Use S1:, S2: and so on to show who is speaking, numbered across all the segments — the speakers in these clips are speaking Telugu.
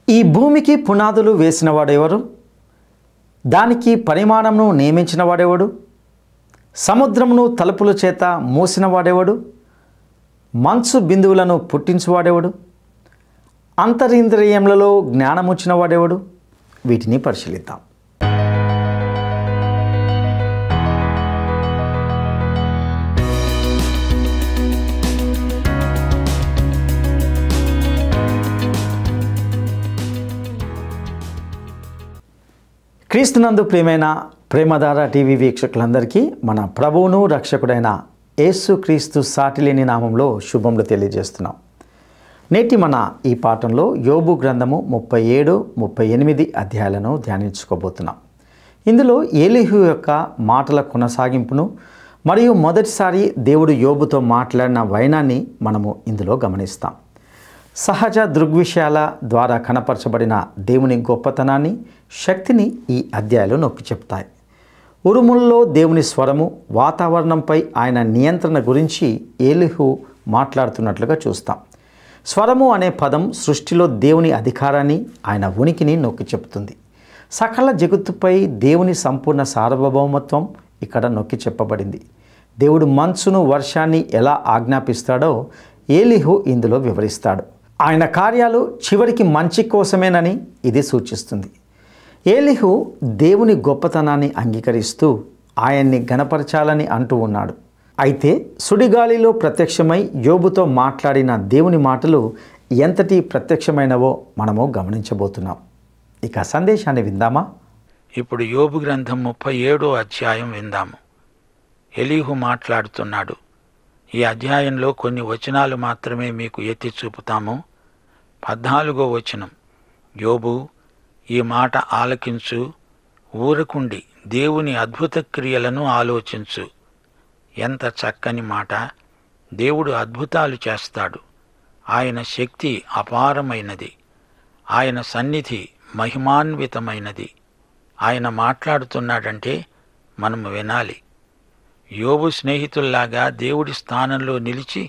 S1: ఈ భూమికి పునాదులు వేసిన వాడెవరు? దానికి పరిమాణమును నియమించిన వాడెవడు? సముద్రమును తలుపుల చేత మూసిన వాడెవడు? మంచు బిందువులను పుట్టించువాడెవడు? అంతరింద్రియములలో జ్ఞానముచ్చిన వాడెవడు? వీటిని పరిశీలిద్దాం. క్రీస్తునందు ప్రియమైన ప్రేమధార టీవీ వీక్షకులందరికీ మన ప్రభువును రక్షకుడైన యేసు క్రీస్తు సాటిలేని నామంలో శుభములు తెలియజేస్తున్నాం. నేటి మన ఈ పాఠంలో యోబు గ్రంథము 37, 38 అధ్యాయాలను ధ్యానించుకోబోతున్నాం. ఇందులో ఏలీహు యొక్క మాటల కొనసాగింపును మరియు మొదటిసారి దేవుడు యోబుతో మాట్లాడిన వైనాన్ని మనము ఇందులో గమనిస్తాం. సహజ దృగ్విషయాల ద్వారా కనపరచబడిన దేవుని గొప్పతనాన్ని, శక్తిని ఈ అధ్యాయాలు నొక్కి చెప్తాయి. ఉరుముల్లో దేవుని స్వరము, వాతావరణంపై ఆయన నియంత్రణ గురించి ఏలీహు మాట్లాడుతున్నట్లుగా చూస్తాం. స్వరము అనే పదం సృష్టిలో దేవుని అధికారాన్ని, ఆయన ఉనికిని నొక్కి చెప్తుంది. సకల జగత్తుపై దేవుని సంపూర్ణ సార్వభౌమత్వం ఇక్కడ నొక్కి చెప్పబడింది. దేవుడు మంచును, వర్షాన్ని ఎలా ఆజ్ఞాపిస్తాడో ఏలీహు ఇందులో వివరిస్తాడు. ఆయన కార్యాలు చివరికి మంచి కోసమేనని ఇది సూచిస్తుంది. ఏలీహు దేవుని గొప్పతనాన్ని అంగీకరిస్తూ ఆయన్ని ఘనపరచాలని అంటూ ఉన్నాడు. అయితే సుడిగాలిలో ప్రత్యక్షమై యోబుతో మాట్లాడిన దేవుని మాటలు ఎంతటి ప్రత్యక్షమైనవో మనము గమనించబోతున్నాం. ఇక సందేశాన్ని విందామా?
S2: ఇప్పుడు యోబు గ్రంథం 37వ అధ్యాయం విందాము. ఎలీహు మాట్లాడుతున్నాడు. ఈ అధ్యాయంలో కొన్ని వచనాలు మాత్రమే మీకు ఎత్తి చూపుతాము. 14వ వచనం, యోబు, ఈ మాట ఆలకించు, ఊరకుండి దేవుని అద్భుత క్రియలను ఆలోచించు. ఎంత చక్కని మాట! దేవుడు అద్భుతాలు చేస్తాడు. ఆయన శక్తి అపారమైనది. ఆయన సన్నిధి మహిమాన్వితమైనది. ఆయన మాట్లాడుతున్నాడంటే మనము వినాలి. యోబు స్నేహితుల్లాగా దేవుడి స్థానంలో నిలిచి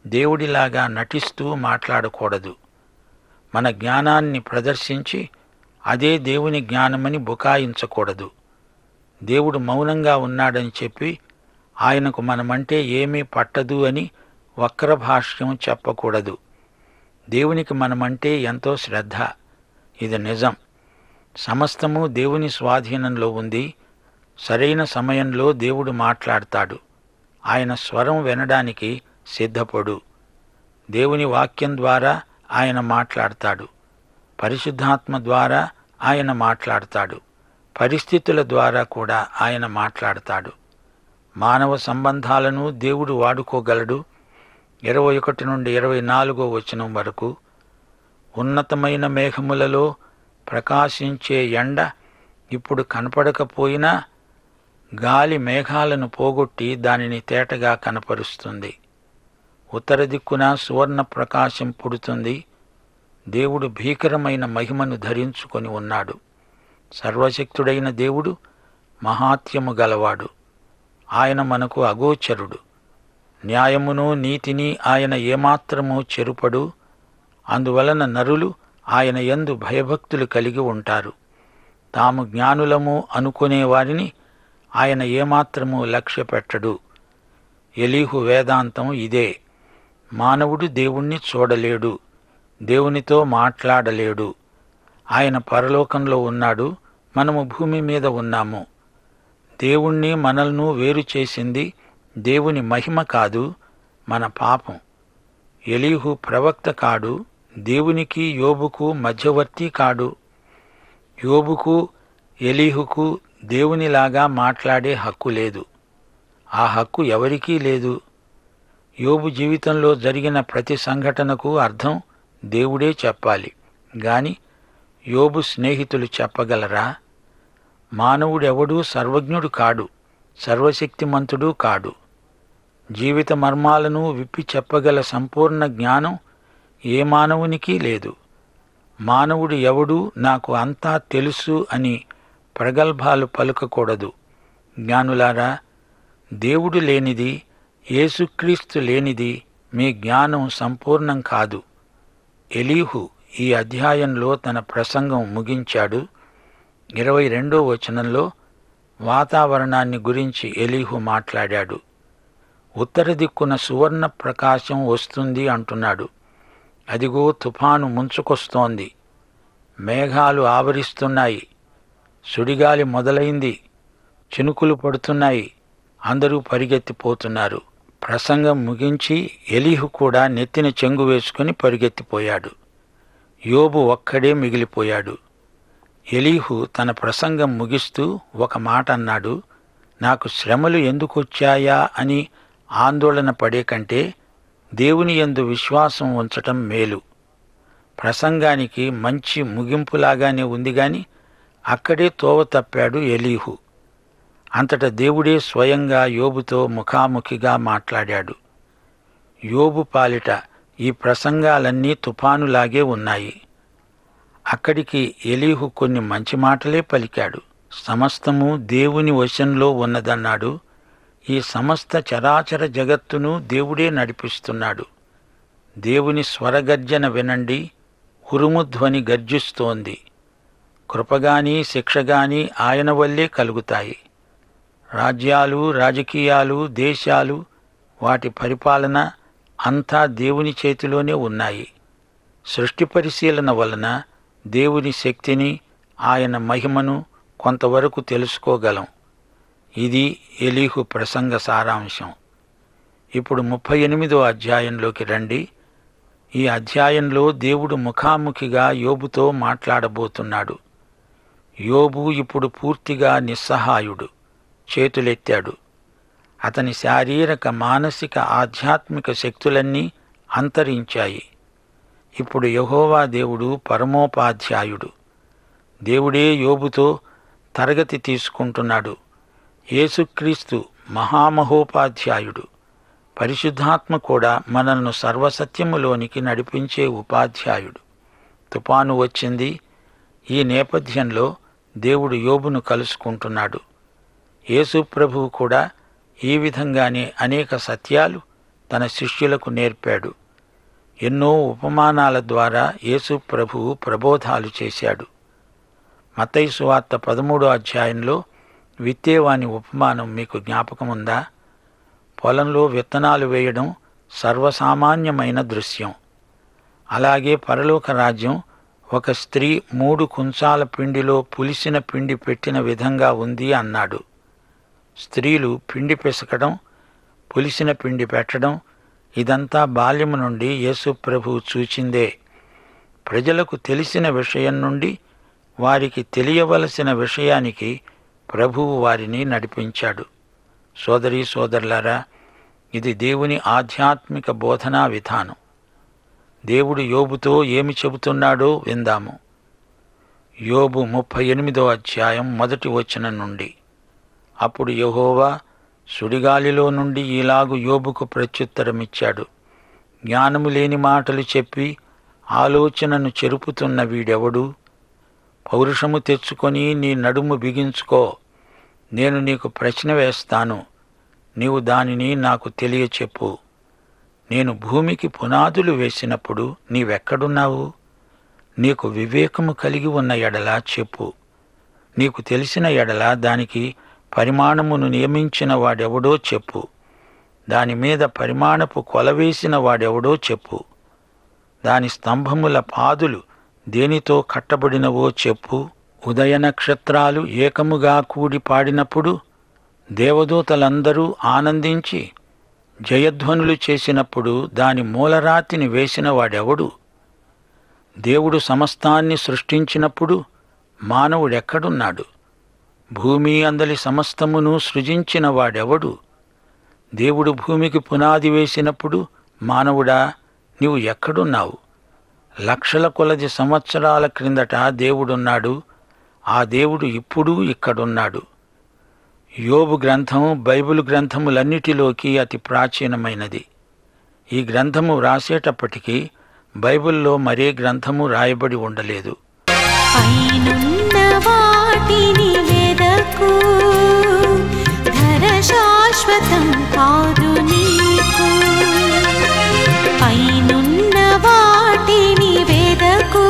S2: దేవుడిలాగా నటిస్తూ మాట్లాడకూడదు. మన జ్ఞానాన్ని ప్రదర్శించి అదే దేవుని జ్ఞానమని బుకాయించకూడదు. దేవుడు మౌనంగా ఉన్నాడని చెప్పి ఆయనకు మనమంటే ఏమీ పట్టదు అని వక్రభాష్యం చెప్పకూడదు. దేవునికి మనమంటే ఎంతో శ్రద్ధ. ఇది నిజం. సమస్తము దేవుని స్వాధీనంలో ఉంది. సరైన సమయంలో దేవుడు మాట్లాడతాడు. ఆయన స్వరం వినడానికి సిద్ధపడు. దేవుని వాక్యం ద్వారా ఆయన మాట్లాడతాడు. పరిశుద్ధాత్మ ద్వారా ఆయన మాట్లాడతాడు. పరిస్థితుల ద్వారా కూడా ఆయన మాట్లాడతాడు. మానవ సంబంధాలను దేవుడు వాడుకోగలడు. 21 నుండి 24వ వచనం వరకు, ఉన్నతమైన మేఘములలో ప్రకాశించే ఎండ ఇప్పుడు కనపడకపోయినా గాలి మేఘాలను పోగొట్టి దానిని తేటగా కనపరుస్తుంది. ఉత్తర దిక్కున సువర్ణ ప్రకాశం పుడుతుంది. దేవుడు భీకరమైన మహిమను ధరించుకొని ఉన్నాడు. సర్వశక్తుడైన దేవుడు మహాత్యము గలవాడు. ఆయన మనకు అగోచరుడు. న్యాయమును నీతిని ఆయన ఏమాత్రమూ చెరుపడు. అందువలన నరులు ఆయన యందు భయభక్తులు కలిగి ఉంటారు. తాము జ్ఞానులము అనుకునే వారిని ఆయన ఏమాత్రమూ లక్ష్యపెట్టడు. ఎలీహు వేదాంతం ఇదే. మానవుడు దేవుణ్ణి చూడలేడు, దేవునితో మాట్లాడలేడు. ఆయన పరలోకంలో ఉన్నాడు, మనము భూమి మీద ఉన్నాము. దేవుణ్ణి మనల్ని వేరు చేసింది దేవుని మహిమ కాదు, మన పాపం. ఎలీహు ప్రవక్త కాడు, దేవునికి యోబుకు మధ్యవర్తి కాడు. యోబుకు ఎలీహుకు దేవునిలాగా మాట్లాడే హక్కు లేదు. ఆ హక్కు ఎవరికీ లేదు. యోబు జీవితంలో జరిగిన ప్రతి సంఘటనకు అర్థం దేవుడే చెప్పాలి గాని యోబు స్నేహితులు చెప్పగలరా? మానవుడెవడూ సర్వజ్ఞుడు కాడు, సర్వశక్తిమంతుడు కాడు. జీవిత మర్మాలను విప్పి చెప్పగల సంపూర్ణ జ్ఞానం ఏ మానవునికి లేదు. మానవుడు ఎవడూ నాకు అంతా తెలుసు అని ప్రగల్భాలు పలుకకూడదు. జ్ఞానులారా, దేవుడు లేనిది, యేసుక్రీస్తు లేనిది మీ జ్ఞానం సంపూర్ణం కాదు. ఎలీహు ఈ అధ్యాయంలో తన ప్రసంగం ముగించాడు. 22వ వచనంలో వాతావరణాన్ని గురించి ఎలీహు మాట్లాడాడు. ఉత్తర దిక్కున సువర్ణ ప్రకాశం వస్తుంది అంటున్నాడు. అదిగో తుఫాను ముంచుకొస్తోంది, మేఘాలు ఆవరిస్తున్నాయి, సుడిగాలి మొదలైంది, చినుకులు పడుతున్నాయి, అందరూ పరిగెత్తిపోతున్నారు. ప్రసంగం ముగించి ఎలీహు కూడా నెత్తిన చెంగు వేసుకుని పరిగెత్తిపోయాడు. యోబు ఒక్కడే మిగిలిపోయాడు. ఎలీహు తన ప్రసంగం ముగిస్తూ ఒక మాట అన్నాడు. నాకు శ్రమలు ఎందుకొచ్చాయా అని ఆందోళన పడే కంటే దేవుని యందు విశ్వాసం ఉంచటం మేలు. ప్రసంగానికి మంచి ముగింపులాగానే ఉంది గాని అక్కడే తోవ తప్పాడు ఎలీహు. అంతటా దేవుడే స్వయంగా యోబుతో ముఖాముఖిగా మాట్లాడాడు. యోబు పాలిట ఈ ప్రసంగాలన్నీ తుఫానులాగే ఉన్నాయి. అక్కడికి ఎలీహు కొన్ని మంచి మాటలే పలికాడు. సమస్తము దేవుని వశంలో ఉన్నదన్నాడు. ఈ సమస్త చరాచర జగత్తును దేవుడే నడిపిస్తున్నాడు. దేవుని స్వరగర్జన వినండి, ఉరుముధ్వని గర్జిస్తోంది. కృపగాని శిక్షగాని ఆయన వల్లే కలుగుతాయి. రాజ్యాలు, రాజకీయాలు, దేశాలు, వాటి పరిపాలన అంతా దేవుని చేతిలోనే ఉన్నాయి. సృష్టి పరిశీలన వలన దేవుని శక్తిని, ఆయన మహిమను కొంతవరకు తెలుసుకోగలం. ఇది ఎలీహు ప్రసంగ సారాంశం. ఇప్పుడు 38వ అధ్యాయంలోకి రండి. ఈ అధ్యాయంలో దేవుడు ముఖాముఖిగా యోబుతో మాట్లాడబోతున్నాడు. యోబు ఇప్పుడు పూర్తిగా నిస్సహాయుడు. చేతులెత్తాడు. అతని శారీరక, మానసిక, ఆధ్యాత్మిక శక్తులన్నీ అంతరించాయి. ఇప్పుడు యెహోవా దేవుడు పరమోపాధ్యాయుడు. దేవుడే యోబుతో తరగతి తీసుకుంటున్నాడు. యేసుక్రీస్తు మహామహోపాధ్యాయుడు. పరిశుద్ధాత్మ కూడా మనల్ని సర్వసత్యములోనికి నడిపించే ఉపాధ్యాయుడు. తుపాను వచ్చింది. ఈ నేపథ్యంలో దేవుడు యోబును కలుసుకుంటున్నాడు. యేసు ప్రభువు కూడా ఈ విధంగానే అనేక సత్యాలు తన శిష్యులకు నేర్పాడు. ఎన్నో ఉపమానాల ద్వారా యేసు ప్రభువు ప్రబోధాలు చేశాడు. మత్తయి సువార్త 13వ అధ్యాయంలో విత్తేవాని ఉపమానం మీకు జ్ఞాపకముందా? పొలంలో విత్తనాలు వేయడం సర్వసామాన్యమైన దృశ్యం. అలాగే పరలోక రాజ్యం ఒక స్త్రీ 3 కుంచాల పిండిలో పులిసిన పిండి పెట్టిన విధంగా ఉంది అన్నాడు. స్త్రీలు పిండి పిసకడం, పులిసిన పిండి పెట్టడం, ఇదంతా బాల్యము నుండి యేసు ప్రభువు చూచిందే. ప్రజలకు తెలిసిన విషయం నుండి వారికి తెలియవలసిన విషయానికి ప్రభువు వారిని నడిపించాడు. సోదరీ సోదరులారా, ఇది దేవుని ఆధ్యాత్మిక బోధనా విధానం. దేవుడు యోబుతో ఏమి చెబుతున్నాడో విందాము. యోబు 38వ అధ్యాయం 1వ వచనం నుండి. అప్పుడు యెహోవా సుడిగాలిలో నుండి ఈలాగు యోబుకు ప్రత్యుత్తరమిచ్చాడు. జ్ఞానము లేని మాటలు చెప్పి ఆలోచనను చెరుపుతున్న వీడెవడు? పౌరుషము తెచ్చుకొని నీ నడుము బిగించుకో. నేను నీకు ప్రశ్న వేస్తాను, నీవు దానిని నాకు తెలియచెప్పు. నేను భూమికి పునాదులు వేసినప్పుడు నీవెక్కడున్నావు? నీకు వివేకము కలిగి ఉన్న ఎడల చెప్పు. నీకు తెలిసిన ఎడల దానికి పరిమాణమును నియమించిన వాడెవడో చెప్పు. దాని మీద పరిమాణపు కొలవేసిన వాడెవడో చెప్పు. దాని స్తంభముల పాదులు దేనితో కట్టబడినవో చెప్పు. ఉదయ నక్షత్రాలు ఏకముగా కూడి పాడినప్పుడు దేవదూతలందరూ ఆనందించి జయధ్వనులు చేసినప్పుడు దాని మూలరాతిని వేసిన వాడెవడు? దేవుడు సమస్తాన్ని సృష్టించినప్పుడు మానవుడెక్కడున్నాడు? భూమి అందలి సమస్తమును సృజించిన వాడెవడు? దేవుడు భూమికి పునాది వేసినప్పుడు మానవుడా, నీవు ఎక్కడున్నావు? లక్షల కొలది సంవత్సరాల క్రిందట దేవుడున్నాడు. ఆ దేవుడు ఇప్పుడు ఇక్కడున్నాడు. యోబు గ్రంథం బైబిల్ గ్రంథములన్నిటిలోకి అతి ప్రాచీనమైనది. ఈ గ్రంథము రాసేటప్పటికీ బైబిల్లో మరే గ్రంథము రాయబడి ఉండలేదు.
S3: పైనున్న వాటిని వెదకు, ధర శాశ్వతం కాదు నీకు. పైనున్న వాటిని వెదకు,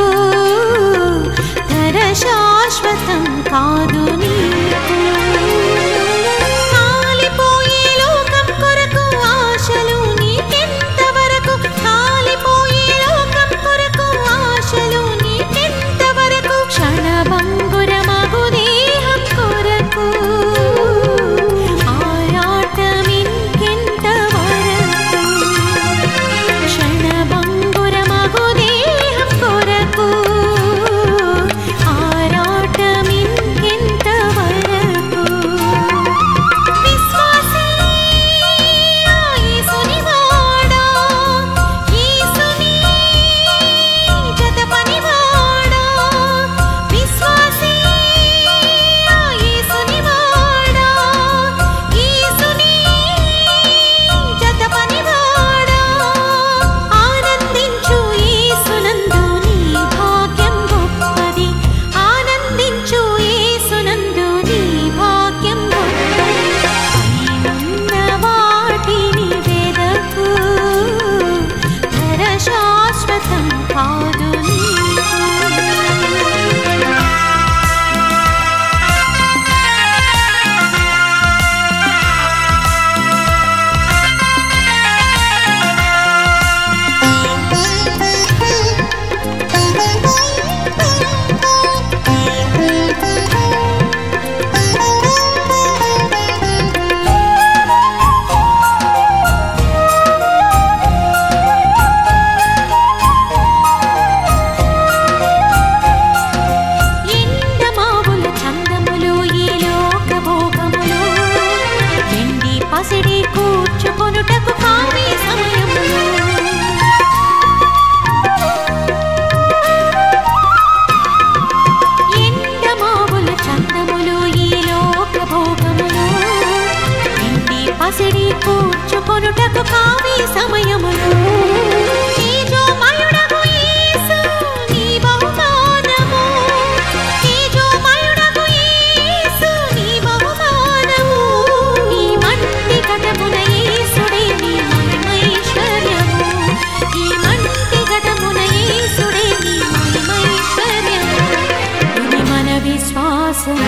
S3: విశ్వాసము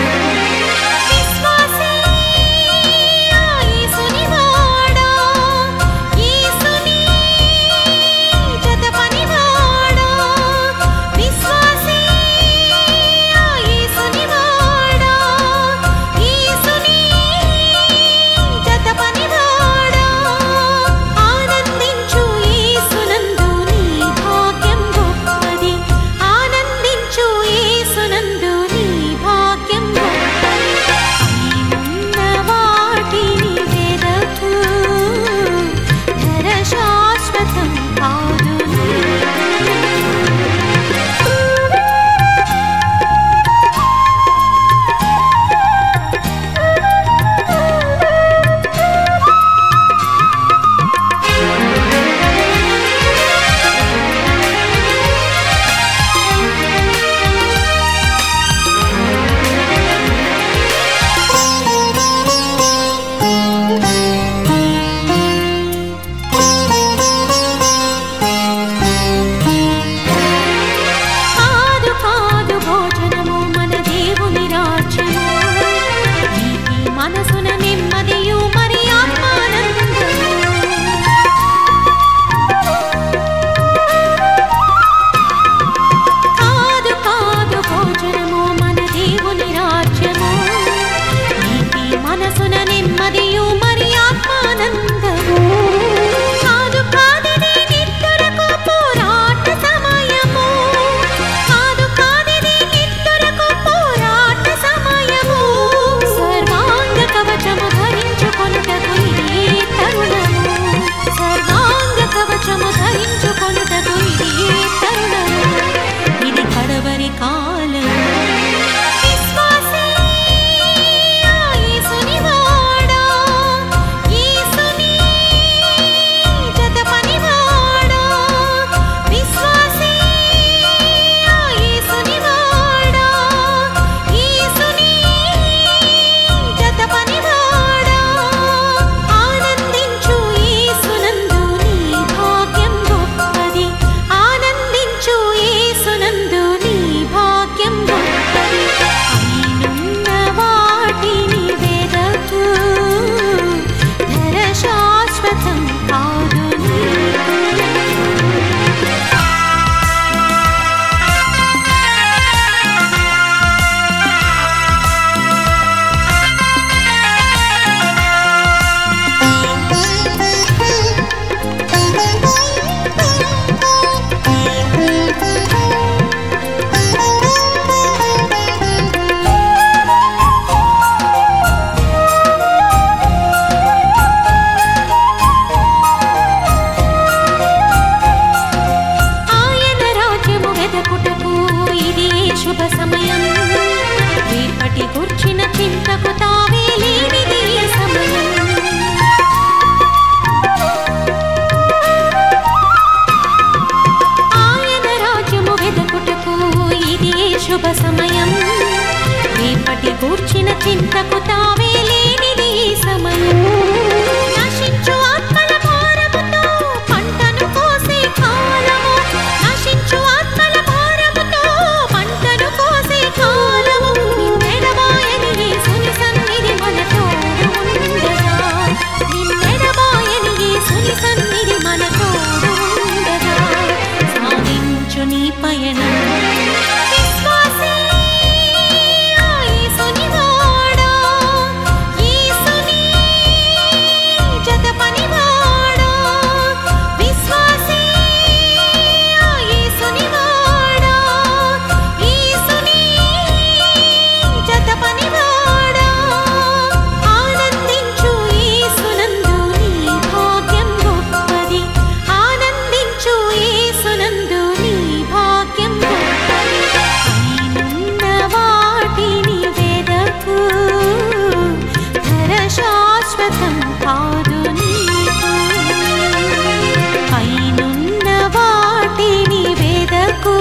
S3: విశ్వాసే యేసుని వాడా యేసుని జత పనివాడా విశ్వాసే యేసుని వాడా యేసుని జత పనివాడా ఆనందించు యేసునందు నీ భాగ్యం గొప్పది ఆనందించు యేసునందు నీ భాగ్యం గొప్పది అయినున్న వాటిని వెదకు ధర శాశ్వతం కాదు కాదు కాదు భోజనము మన దేవుని రాజ్యము నీతి మనసున నెమ్మదియు మరి ఆత్మానందము కాదు కాదు భోజనము మన దేవుని రాజ్యము నీతి మనసున నెమ్మదియు మరి ఆత్మానందము కాదు కాదిది నిద్దురకు పోరాట సమయము కాదు కాదిది నిద్దురకు పోరాట సమయము సర్వాంగ కవచము ధరించుకొనుటకు ఇదే తరుణము సర్వాంగ కవచము ధరించుకొనుటకు ఇదే తరుణము ఇది కడవరి కాలము విశ్వాసే యేసుని వాడా యేసుని జత పనివాడా విశ్వాసే యేసుని వాడా యేసుని జత పనివాడా ఆనందించు యేసునందు నీ భాగ్యం గొప్పది ఆనందించు యేసునందు నీ భాగ్యం గొప్పది అయినున్న వాటిని వెదకు ధర శాశ్వతం కాదు ఆయన రాజ్యము వెదకుటకు ఇది శుభ సమయం రేపటి కూర్చిన చింతకు తావే లేనిది ఈ సమయం ఆయన రాజ్యము వెదకుటకు ఇది శుభ సమయం రేపటి కూర్చిన చింతకు తావే లేనిది ఈ సమయం నశించు ఆత్మల భారముతో పంటను కోసే కాలము నశించు ఆత్మల భారముతో పంటను కోసే కాలము నిన్నెడబాయని యేసుని సన్నిధి మన తోడు ఉండగా నిన్నెడబాయని యేసుని సన్నిధి మన తోడు ఉండగా సాగించు నీ పయనం విశ్వాసే యేసుని వాడా యేసుని జత పనివాడా విశ్వాసే యేసుని వాడా యేసుని జత పనివాడా ఆనందించు యేసునందు నీ భాగ్యం గొప్పది ఆనందించు యేసునందు నీ భాగ్యం గొప్పది అయినున్న వాటిని వెదకు ధర శాశ్వతం కాదు నీకు అయినున్న వాటిని వెదకు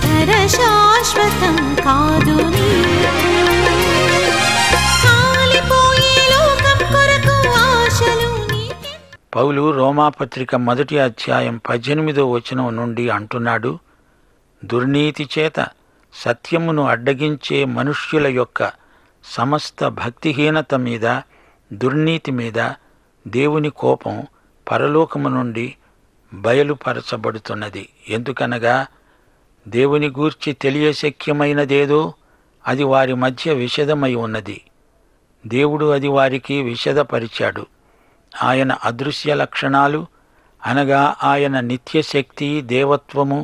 S3: ధర శాశ్వతం కాదు నీకు కాలిపోయే లోకం కొరకు ఆశలు నీకె
S2: పౌలు రోమాపత్రిక 1వ అధ్యాయం 18వ వచనం నుండి అంటున్నాడు, దుర్నీతి చేత సత్యమును అడ్డగించే మనుష్యుల యొక్క సమస్త భక్తిహీనత మీద, దుర్నీతి మీద దేవుని కోపం పరలోకము నుండి బయలుపరచబడుతున్నది. ఎందుకనగా దేవుని గూర్చి తెలియశక్యమైనదేదో అది వారి మధ్య విషదమై ఉన్నది. దేవుడు అది వారికి విషదపరిచాడు. ఆయన అదృశ్య లక్షణాలు అనగా ఆయన నిత్యశక్తి, దేవత్వము,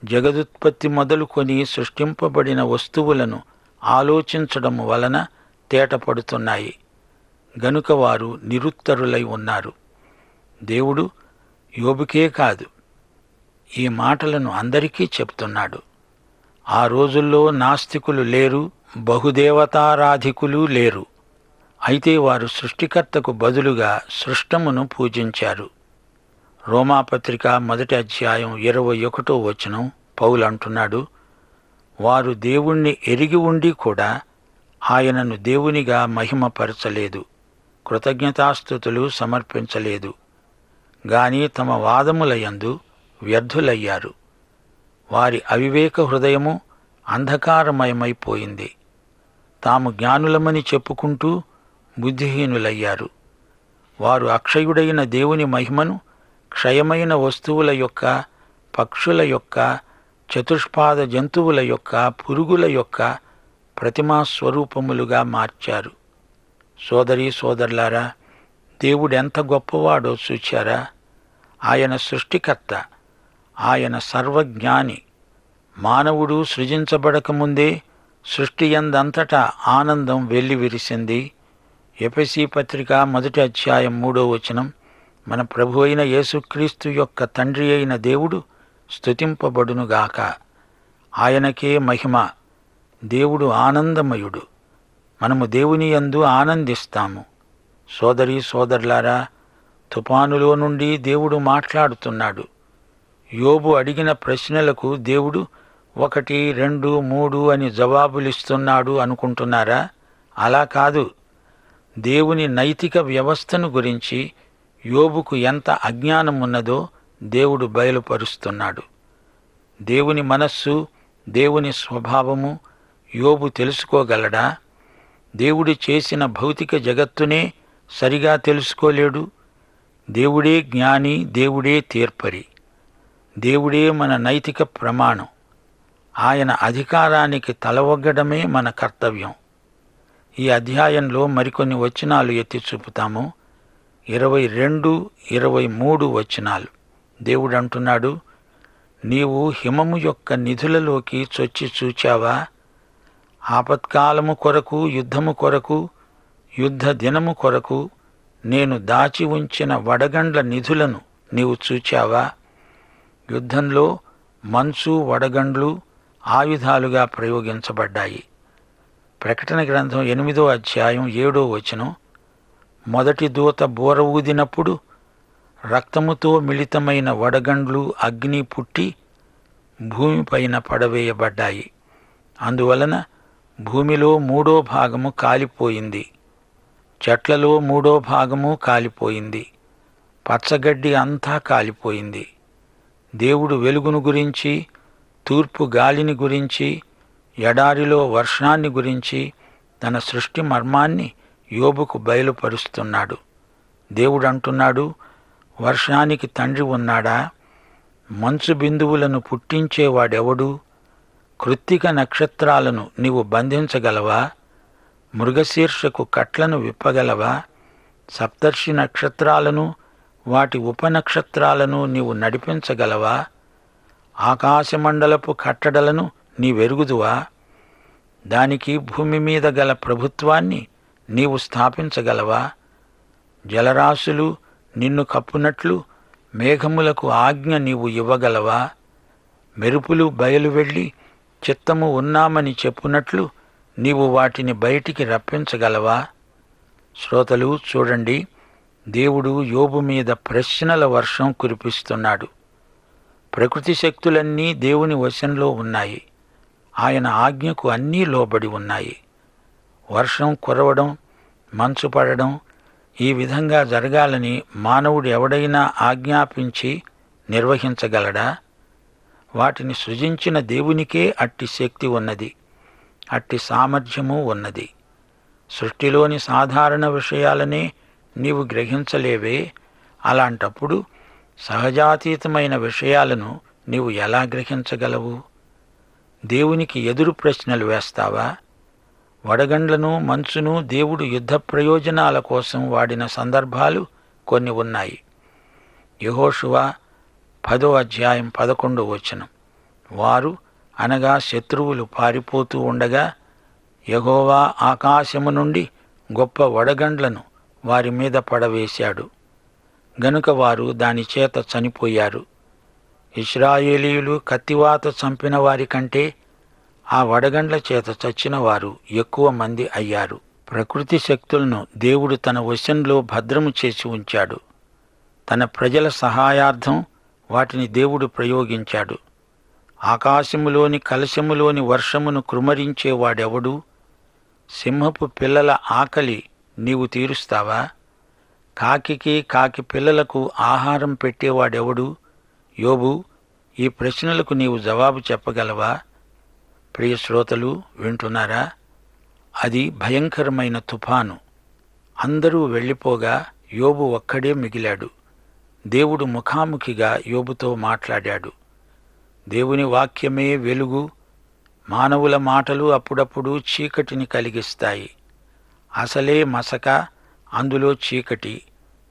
S2: జగదుత్పత్తి మొదలుకొని సృష్టింపబడిన వస్తువులను ఆలోచించడము వలన తేటపడుతున్నాయి. గనుక వారు నిరుత్తరులై ఉన్నారు. దేవుడు యోబుకే కాదు, ఈ మాటలను అందరికీ చెప్తున్నాడు. ఆ రోజుల్లో నాస్తికులు లేరు, బహుదేవతారాధికులు లేరు. అయితే వారు సృష్టికర్తకు బదులుగా సృష్టమును పూజించారు. రోమాపత్రిక 1 అధ్యాయం 21వ వచనం పౌలు అంటున్నాడు, వారు దేవుణ్ణి ఎరిగి ఉండి కూడా ఆయనను దేవునిగా మహిమపరచలేదు, కృతజ్ఞతాస్తుతులు సమర్పించలేదు, గాని తమ వాదములయందు వ్యర్థులయ్యారు. వారి అవివేక హృదయము అంధకారమయమైపోయింది. తాము జ్ఞానులమని చెప్పుకుంటూ బుద్ధిహీనులయ్యారు. వారు అక్షయుడైన దేవుని మహిమను క్షయమైన వస్తువుల యొక్క, పక్షుల యొక్క, చతుష్పాద జంతువుల యొక్క, పురుగుల యొక్క ప్రతిమా స్వరూపములుగా మార్చారు. సోదరీ సోదరులారా, దేవుడెంత గొప్పవాడో చూచారా? ఆయన సృష్టికర్త, ఆయన సర్వజ్ఞాని. మానవుడు సృజించబడకముందే సృష్టియందంతటా ఆనందం వెల్లివిరిసింది. ఎఫెసీ పత్రిక 1 అధ్యాయం 3వ వచనం, మన ప్రభు అయిన యేసుక్రీస్తు యొక్క తండ్రి అయిన దేవుడు స్తుతింపబడునుగాక. ఆయనకే మహిమ. దేవుడు ఆనందమయుడు. మనము దేవుని యందు ఆనందిస్తాము. సోదరీ సోదరులారా, తుఫానులో నుండి దేవుడు మాట్లాడుతున్నాడు. యోబు అడిగిన ప్రశ్నలకు దేవుడు 1, 2, 3 అని జవాబులిస్తున్నాడు అనుకుంటున్నారా? అలా కాదు. దేవుని నైతిక వ్యవస్థను గురించి యోబుకు ఎంత అజ్ఞానం ఉన్నదో దేవుడు బయలుపరుస్తున్నాడు. దేవుని మనస్సు, దేవుని స్వభావము యోబు తెలుసుకోగలడా? దేవుడు చేసిన భౌతిక జగత్తునే సరిగా తెలుసుకోలేడు. దేవుడే జ్ఞాని, దేవుడే తీర్పరి, దేవుడే మన నైతిక ప్రమాణం. ఆయన అధికారానికి తలవొగ్గడమే మన కర్తవ్యం. ఈ అధ్యాయంలో మరికొన్ని వచనాలు ఎత్తి చూపుతాము. 22, 23 వచనాలు. దేవుడు అంటున్నాడు, నీవు హిమము యొక్క నిధులలోకి చొచ్చి చూచావా? ఆపత్కాలము కొరకు, యుద్ధము కొరకు, యుద్ధ దినము కొరకు నేను దాచి ఉంచిన వడగండ్ల నిధులను నీవు చూచావా? యుద్ధంలో మంచు, వడగండ్లు ఆయుధాలుగా ప్రయోగించబడ్డాయి. ప్రకటన గ్రంథం 8వ అధ్యాయం 7వ వచనం, మొదటి దూత బూర ఊదినప్పుడు రక్తముతో మిళితమైన వడగండ్లు, అగ్ని పుట్టి భూమిపైన పడవేయబడ్డాయి. అందువలన భూమిలో 3వ భాగము కాలిపోయింది, చెట్లలో 3వ భాగము కాలిపోయింది, పచ్చగడ్డి అంతా కాలిపోయింది. దేవుడు వెలుగును గురించి, తూర్పు గాలిని గురించి, ఎడారిలో వర్షాన్ని గురించి తన సృష్టి మర్మాన్ని యోబుకు బయలుపరుస్తున్నాడు. దేవుడు అంటున్నాడు, వర్షానికి తండ్రి ఉన్నాడా? మంచు బిందువులను పుట్టించేవాడెవడు? కృత్తిక నక్షత్రాలను నీవు బంధించగలవా? మృగశీర్షకు కట్లను విప్పగలవా? సప్తర్షి నక్షత్రాలను, వాటి ఉపనక్షత్రాలను నీవు నడిపించగలవా? ఆకాశమండలపు కట్టడలను నీవెరుగుదువా? దానికి భూమి మీద గల ప్రభుత్వాన్ని నీవు స్థాపించగలవా? జలరాశులు నిన్ను కప్పునట్లు మేఘములకు ఆజ్ఞ నీవు ఇవ్వగలవా? మెరుపులు బయలువెళ్ళి చిత్తము ఉన్నామని చెప్పునట్లు నీవు వాటిని బయటికి రప్పించగలవా? శ్రోతలు చూడండి, దేవుడు యోబు మీద ప్రశ్నల వర్షం కురిపిస్తున్నాడు. ప్రకృతి శక్తులన్నీ దేవుని వశంలో ఉన్నాయి. ఆయన ఆజ్ఞకు అన్నీ లోబడి ఉన్నాయి. వర్షం కురవడం, మంచు పడడం ఈ విధంగా జరగాలని మానవుడు ఎవడైనా ఆజ్ఞాపించి నిర్వహించగలడా? వాటిని సృజించిన దేవునికే అట్టి శక్తి ఉన్నది, అట్టి సామర్థ్యము ఉన్నది. సృష్టిలోని సాధారణ విషయాలనే నీవు గ్రహించలేవే, అలాంటప్పుడు సహజాతీతమైన విషయాలను నీవు ఎలా గ్రహించగలవు? దేవునికి ఎదురు ప్రశ్నలు వేస్తావా? వడగండ్లను, మంచును దేవుడు యుద్ధ ప్రయోజనాల కోసం వాడిన సందర్భాలు కొన్ని ఉన్నాయి. యెహోషువ 10:11 వారు అనగా శత్రువులు పారిపోతూ ఉండగా యెహోవా ఆకాశము నుండి గొప్ప వడగండ్లను వారి మీద పడవేశాడు, గనుక వారు దానిచేత చనిపోయారు. ఇశ్రాయేలీయులు కత్తివాత చంపిన వారి కంటే ఆ వడగండ్ల చేత చచ్చిన వారు ఎక్కువ మంది అయ్యారు. ప్రకృతి శక్తులను దేవుడు తన వశంలో భద్రము చేసి ఉంచాడు. తన ప్రజల సహాయార్థం వాటిని దేవుడు ప్రయోగించాడు. ఆకాశములోని కలశములోని వర్షమును కృమ్మరించేవాడెవడు? సింహపు పిల్లల ఆకలి నీవు తీరుస్తావా? కాకి పిల్లలకు ఆహారం పెట్టేవాడెవడు? యోబు, ఈ ప్రశ్నలకు నీవు జవాబు చెప్పగలవా? ప్రియ శ్రోతలు, వింటున్నారా? అది భయంకరమైన తుఫాను. అందరూ వెళ్ళిపోగా యోబు ఒక్కడే మిగిలాడు. దేవుడు ముఖాముఖిగా యోబుతో మాట్లాడాడు. దేవుని వాక్యమే వెలుగు. మానవుల మాటలు అప్పుడప్పుడు చీకటిని కలిగిస్తాయి. అసలే మసక, అందులో చీకటి.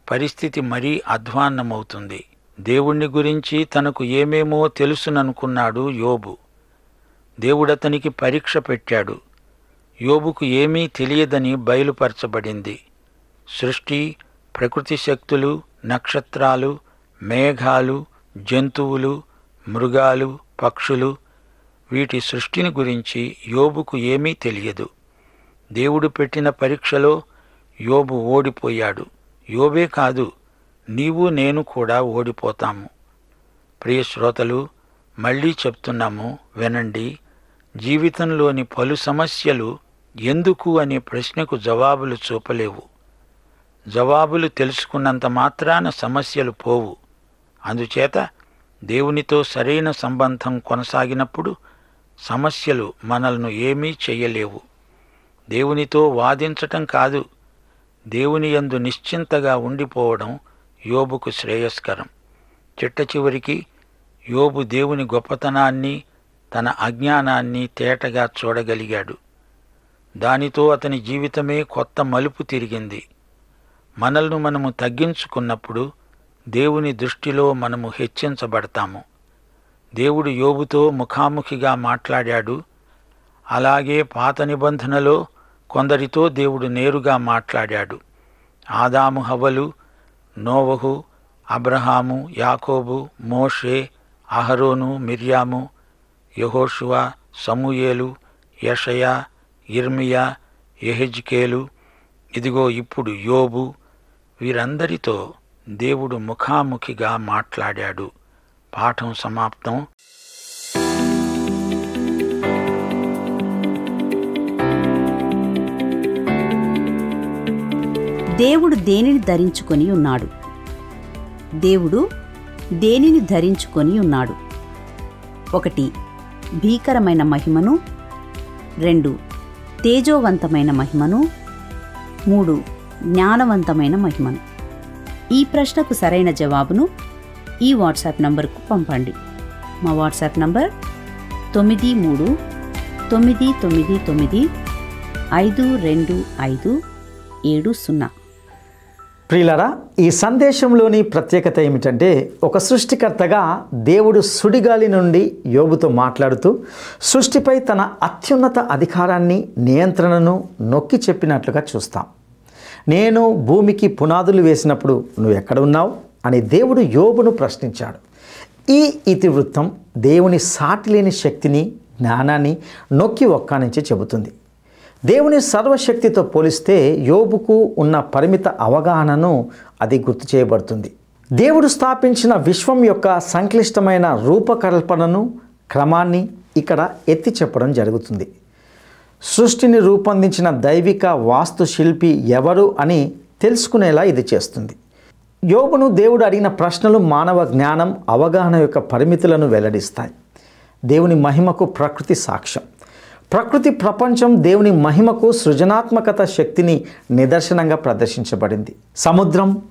S2: పరిస్థితి మరీ అధ్వాన్నమవుతుంది. దేవుణ్ణి గురించి తనకు ఏమేమో తెలుసుననుకున్నాడు యోబు. దేవుడతనికి పరీక్ష పెట్టాడు. యోబుకు ఏమీ తెలియదని బయలుపరచబడింది. సృష్టి, ప్రకృతి శక్తులు, నక్షత్రాలు, మేఘాలు, జంతువులు, మృగాలు, పక్షులు, వీటి సృష్టిని గురించి యోబుకు ఏమీ తెలియదు. దేవుడు పెట్టిన పరీక్షలో యోబు ఓడిపోయాడు. యోబే కాదు, నీవు నేను కూడా ఓడిపోతాము. ప్రియ శ్రోతలు, మళ్ళీ చెప్తున్నాము, వినండి. జీవితంలోని పలు సమస్యలు ఎందుకు అనే ప్రశ్నకు జవాబులు చూపలేవు. జవాబులు తెలుసుకున్నంత మాత్రాన సమస్యలు పోవు. అందుచేత దేవునితో సరైన సంబంధం కొనసాగినప్పుడు సమస్యలు మనల్ని ఏమీ చెయ్యలేవు. దేవునితో వాదించటం కాదు, దేవుని యందు నిశ్చింతగా ఉండిపోవడం యోబుకు శ్రేయస్కరం. చిట్ట చివరికి యోబు దేవుని గొప్పతనాన్ని, తన అజ్ఞానాన్ని తేటగా చూడగలిగాడు. దానితో అతని జీవితమే కొత్త మలుపు తిరిగింది. మనల్ని మనము తగ్గించుకున్నప్పుడు దేవుని దృష్టిలో మనము హెచ్చించబడతాము. దేవుడు యోబుతో ముఖాముఖిగా మాట్లాడాడు. అలాగే పాత నిబంధనలో కొందరితో దేవుడు నేరుగా మాట్లాడాడు. ఆదాము హవ్వలు, నోవహు, అబ్రహాము, యాకోబు, మోషే, అహరోను, మిర్యాము, యెహోషువ, సమూయేలు, యెషయా, ఇర్మియా, యెహెజ్కేలు, ఇదిగో ఇప్పుడు యోబు, వీరందరితో దేవుడు ముఖాముఖిగా మాట్లాడాడు. పాఠం సమాప్తం.
S4: దేవుడు దేనిని ధరించుకొని ఉన్నాడు? దేవుడు దేనిని ధరించుకొని ఉన్నాడు? 1. భీకరమైన మహిమను. 2. తేజోవంతమైన మహిమను. 3. జ్ఞానవంతమైన మహిమను. ఈ ప్రశ్నకు సరైన జవాబును ఈ వాట్సాప్ నంబర్కు పంపండి. మా వాట్సాప్ నంబర్ 9339952570.
S1: ప్రియులారా, ఈ సందేశంలోని ప్రత్యేకత ఏమిటంటే, ఒక సృష్టికర్తగా దేవుడు సుడిగాలి నుండి యోబుతో మాట్లాడుతూ సృష్టిపై తన అత్యున్నత అధికారాన్ని, నియంత్రణను నొక్కి చెప్పినట్లుగా చూస్తాం. నేను భూమికి పునాదులు వేసినప్పుడు నువ్వు ఎక్కడ ఉన్నావు అని దేవుడు యోబును ప్రశ్నించాడు. ఈ ఇతివృత్తం దేవుని సాటిలేని శక్తిని, జ్ఞానాన్ని నొక్కి ఒక్కానించి చెబుతుంది. దేవుని సర్వశక్తితో పోలిస్తే యోబుకు ఉన్న పరిమిత అవగాహనను అది గుర్తు చేయబడుతుంది. దేవుడు స్థాపించిన విశ్వం యొక్క సంక్లిష్టమైన రూపకల్పనను, క్రమాన్ని ఇక్కడ ఎత్తి చెప్పడం జరుగుతుంది. సృష్టిని రూపొందించిన దైవిక వాస్తుశిల్పి ఎవరు అని తెలుసుకునేలా ఇది చేస్తుంది. యోబును దేవుడు అడిగిన ప్రశ్నలు మానవ జ్ఞానం, అవగాహన యొక్క పరిమితులను వెల్లడిస్తాయి. దేవుని మహిమకు ప్రకృతి సాక్ష్యం. ప్రకృతి ప్రపంచం దేవుని మహిమకు సృజనాత్మకత శక్తిని నిదర్శనంగా ప్రదర్శించబడింది. సముద్రం,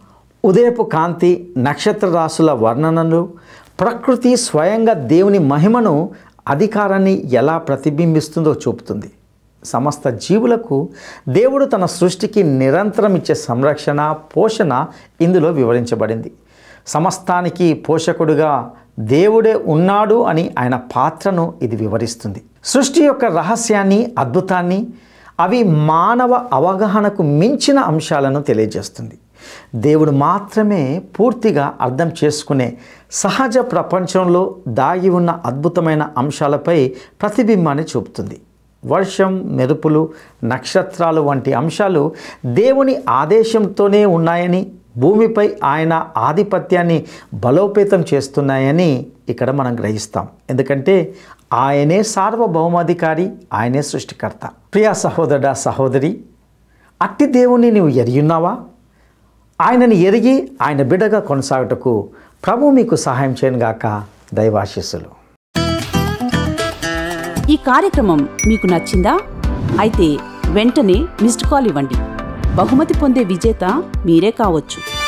S1: ఉదయపు కాంతి, నక్షత్ర రాశుల వర్ణనలు, ప్రకృతి స్వయంగా దేవుని మహిమను, అధికారాన్ని ఎలా ప్రతిబింబిస్తుందో చూపుతుంది. సమస్త జీవులకు దేవుడు తన సృష్టికి నిరంతరం ఇచ్చే సంరక్షణ, పోషణ ఇందులో వివరించబడింది. సమస్తానికి పోషకుడుగా దేవుడే ఉన్నాడు అని ఆయన పాత్రను ఇది వివరిస్తుంది. సృష్టి యొక్క రహస్యాన్ని, అద్భుతాన్ని, అవి మానవ అవగాహనకు మించిన అంశాలను తెలియజేస్తుంది. దేవుడు మాత్రమే పూర్తిగా అర్థం చేసుకునే సహజ ప్రపంచంలో దాగి ఉన్న అద్భుతమైన అంశాలపై ప్రతిబింబాన్ని చూపుతుంది. వర్షం, మెరుపులు, నక్షత్రాలు వంటి అంశాలు దేవుని ఆదేశంతోనే ఉన్నాయని, భూమిపై ఆయన ఆధిపత్యాన్ని బలోపేతం చేస్తున్నాయని ఇక్కడ మనం గ్రహిస్తాం. ఎందుకంటే ఆయనే సార్వభౌమాధికారి, ఆయనే సృష్టికర్త. ప్రియా సహోదరుడా, సహోదరి, అట్టి దేవుణ్ణి నీవు ఎరిగిన్నావా? ఆయనని ఎరిగి ఆయన బిడ్డగా కొనసాగుటకు ప్రభు మీకు సహాయం చేయనుగాక. దైవాశీస్సులు.
S4: ఈ కార్యక్రమం మీకు నచ్చిందా? అయితే వెంటనే మిస్డ్ కాల్ ఇవ్వండి. బహుమతి పొందే విజేత మీరే కావచ్చు.